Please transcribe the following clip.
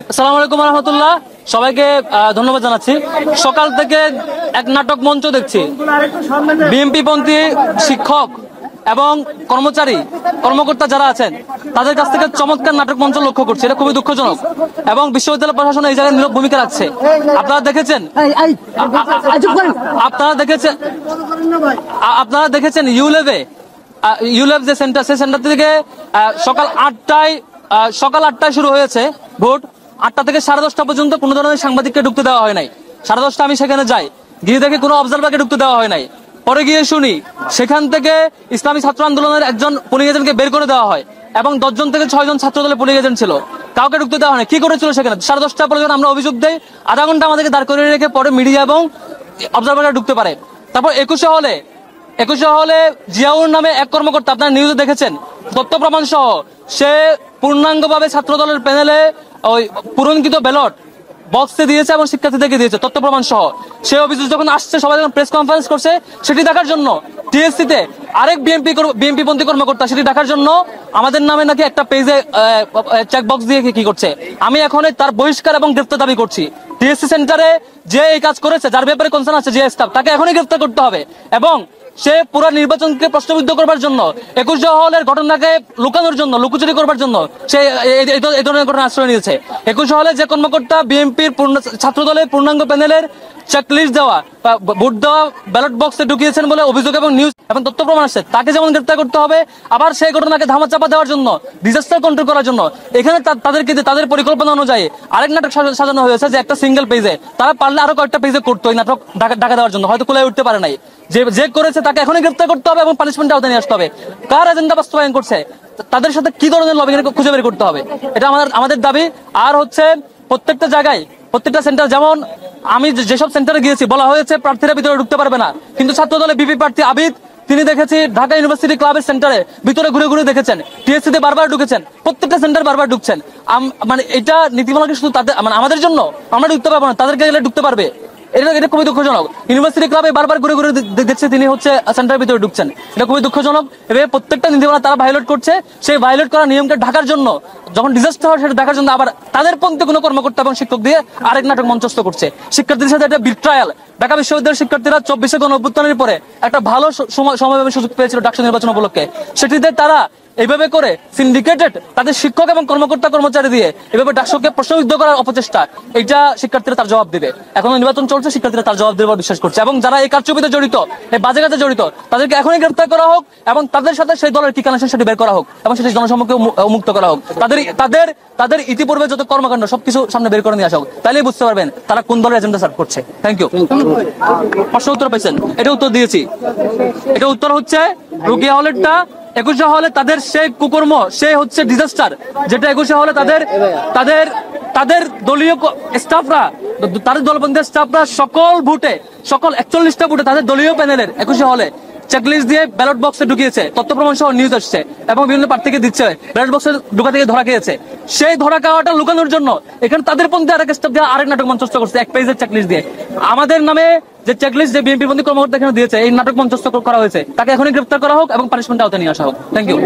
আসসালামু আলাইকুম রহমতুল্লাহ, সবাইকে ধন্যবাদ জানাচ্ছি। সকাল থেকে এক নাটক মঞ্চ দেখছি। বিএনপি পন্থী শিক্ষক এবং কর্মকর্তা যারা আছেন তাদের কাছ থেকে চমৎকার নাটক মঞ্চ লক্ষ্য করছি। এটা খুবই দুঃখজনক এবং বিশ্ববিদ্যালয় প্রশাসন এই জায়গায় নীরব ভূমিকা রাখছে। আপনারা দেখেছেন ইউলেভ যে সেন্টার, সেই সেন্টার থেকে সকাল 8টায় শুরু হয়েছে ভোট। 8টা থেকে 10:30 পর্যন্ত কোনো ধরনের সাংবাদিককে ঢুকতে দেওয়া হয় নাই। 10:30 আমি সেখানে যাই, গিয়ে দেখি কোনো অবজারভারকে ঢুকতে দেওয়া হয় নাই। পরে গিয়ে শুনি সেখান থেকে ইসলামী ছাত্র আন্দোলনের একজন পুলিং এজেন্টকে বের করে দেওয়া হয় এবং 10 জন থেকে 6 জন ছাত্র দলের পুলিং এজেন্ট ছিল, কাউকে ঢুকতে দেওয়া হয়। কি করেছিল সেখানে? 10:30 পর্যন্ত আমরা অভিযোগ দেই, আধা ঘন্টা আমাদেরকে দাঁড় করে রেখে পরে মিডিয়া এবং অবজারভাররা ঢুকতে পারে। তারপর 21 হলে জিয়াউর নামে এক কর্মকর্তা, আপনারা নিউজে দেখেছেন, তথ্য প্রমাণ সহ সে পূর্ণাঙ্গভাবে ছাত্র দলের প্যানেলে ওই পূরণকৃত ব্যালট বক্সে দিয়েছে এবং শিক্ষার্থীদেরকে দিয়েছে তথ্য প্রমাণ সহ। সেই অভিযোগ যখন আসছে, সবাই যখন প্রেস কনফারেন্স করছে সেটি দেখার জন্য, টিএসসিতে আরেক বিএনপি পন্থী কর্মকর্তা সেটি দেখার জন্য আমাদের নামে নাকি একটা পেজে চেকবক্স দিয়ে কি করছে। আমি এখন তার বহিষ্কার এবং গ্রেফতার দাবি করছি। টিএসসি সেন্টারে যে এই কাজ করেছে, যার ব্যাপারে কনসার্ন আছে, যে স্টাফ, তাকে এখনই গ্রেফতার করতে হবে এবং সে পুরো নির্বাচনকে প্রশ্নবিদ্ধ করবার জন্য, 21 হলের ঘটনাকে লুকানোর জন্য, লুকোচুরি করবার জন্য সে এই ধরনের ঘটনা আশ্রয় নিয়েছে। 21 হলে যে কর্মকর্তা বিএনপির ছাত্র দলের পূর্ণাঙ্গ প্যানেলের চেকলিস্ট দেওয়া, ভোট দেওয়া ব্যালট বক্সে ঢুকিয়েছেন বলে অভিযোগ এবং নিউজ এবং তথ্য প্রমাণ আসছে, তাকে যেমন গ্রেফতার করতে হবে, আবার সেই ঘটনাকে ধামাচাপা দেওয়ার জন্য, ডিজাস্টার কন্ট্রোল করার জন্য এখানে তাদেরকে তাদের পরিকল্পনা অনুযায়ী আরেক নাটক সাজানো হয়েছে যে একটা সিঙ্গেল পেজে, তারা পারলে আরো কয়েকটা পেজে করতো এই নাটক ঢাকা দেওয়ার জন্য, হয়তো কোলায় উঠতে পারে নাই। যে করেছে তাকে এখনই গ্রেফতার করতে হবে এবং পানিশমেন্ট আওতায় নিয়ে আসতে হবে। কার এজেন্ডা বাস্তবায়ন করছে, তাদের সাথে কি ধরনের লবিং খুঁজে বের করতে হবে, এটা আমাদের দাবি। আর হচ্ছে প্রত্যেকটা জায়গায়, প্রত্যেকটা সেন্টার, যেমন আমি যেসব সেন্টারে গিয়েছি বলা হয়েছে প্রার্থীরা ভিতরে ঢুকতে পারবে না, কিন্তু ছাত্র দলের বিপি প্রার্থী আবিদ, তিনি দেখেছি ঢাকা ইউনিভার্সিটি ক্লাবের সেন্টারে ভিতরে ঘুরে ঘুরে দেখেছেন, টিএসসিতে বারবার ঢুকেছেন, প্রত্যেকটা সেন্টার বারবার ঢুকছেন। মানে এটা নীতিমালা শুধু তাদের, মানে আমাদের জন্য, আমরা ঢুকতে পারবো না, তাদেরকে গেলে ঢুকতে পারবে। এটা খুবই দুঃখজনক। ইউনিভার্সিটি ক্লাবে বারবার ঘুরে ঘুরে দেখছে তিনি হচ্ছে সেন্টারের ভিতরে ঢুকছেন, এটা খুবই দুঃখজনক। এভাবে প্রত্যেকটা নীতিমালা তারা ভায়োলেট করছে। সেই ভায়োলেট করা নিয়মকে ঢাকার জন্য, যখন ডিজাস্টার হয় সেটা দেখার জন্য আবার তাদের পন্থী কোনো কর্মকর্তা এবং শিক্ষক দিয়ে আরেক নাটক মঞ্চস্থ করছে। শিক্ষার্থীদের সাথে একটা বিট্রায়াল। ঢাকা বিশ্ববিদ্যালয়ের শিক্ষার্থীরা 24 গণঅভ্যুত্থানের পরে একটা ভালো সময় সুযোগ পেয়েছিল ডাকসু নির্বাচন উপলক্ষে, সেটিতে তারা এইভাবে করে সিন্ডিকেটেড তাদের শিক্ষক এবং কর্মচারী দিয়ে এভাবে ডাকসুকে প্রশ্নবিদ্ধ করার অপচেষ্টা, এটা শিক্ষার্থীরা তার জবাব দিবে। এখন নির্বাচন চলছে, শিক্ষার্থীরা তার জবাব দেবে বিশ্বাস করছে। এবং যারা এই কারচুপিতে জড়িত, এই বাজে কাজে জড়িত, তাদেরকে এখনই গ্রেফতার করা হোক এবং তাদের সাথে সেই দলের কি কানেকশন সেটি বের করা হোক এবং সেটি জনসম্মুখে মুক্ত করা হোক। তাদের ইতিপূর্বে যত কর্মকাণ্ড সবকিছু সামনে বের করে নিয়ে আসা হোক, তাইলেই বুঝতে পারবেন তারা কোন দলের এজেন্ডা সার্ভ করছে। Thank you. প্রশ্ন উত্তর পেয়েছেন, এটা উত্তর দিয়েছি। এটা উত্তর হচ্ছে রুকিয়া হলেরটা 21 হলে তাদের সেই কুকর্ম, সে হচ্ছে ডিজাস্টার, যেটা 21 হলে তাদের দলীয় স্টাফরা, তাদের দলবন্ধী স্টাফরা সকল 41টা ভোটে তাদের দলীয় প্যানেলের 21 হলে চেকলিস্ট দিয়ে ব্যালট বক্সে ঢুকিয়েছে, তথ্য প্রমাণ সহ নিউজ আসছে এবং বিভিন্ন প্রার্থীকে দিচ্ছে, ব্যালট বক্সে ঢুকা থেকে ধরা খেয়েছে। সেই ধরা খাওয়াটা লুকানোর জন্য এখানে তাদের পন্থী আরেক স্টাফ দিয়ে আরেক নাটক মঞ্চস্থ করছে এক পেজের চেকলিস্ট দিয়ে। আমাদের নামে যে চেকলিস্ট যে বিএনপি পন্থী কর্মকর্তা এখানে দিয়েছে, এই নাটক মঞ্চস্থ করা হয়েছে, তাকে এখনই গ্রেফতার করা হোক এবং পানিশমেন্ট আওতায় নিয়ে আসা হোক। Thank you.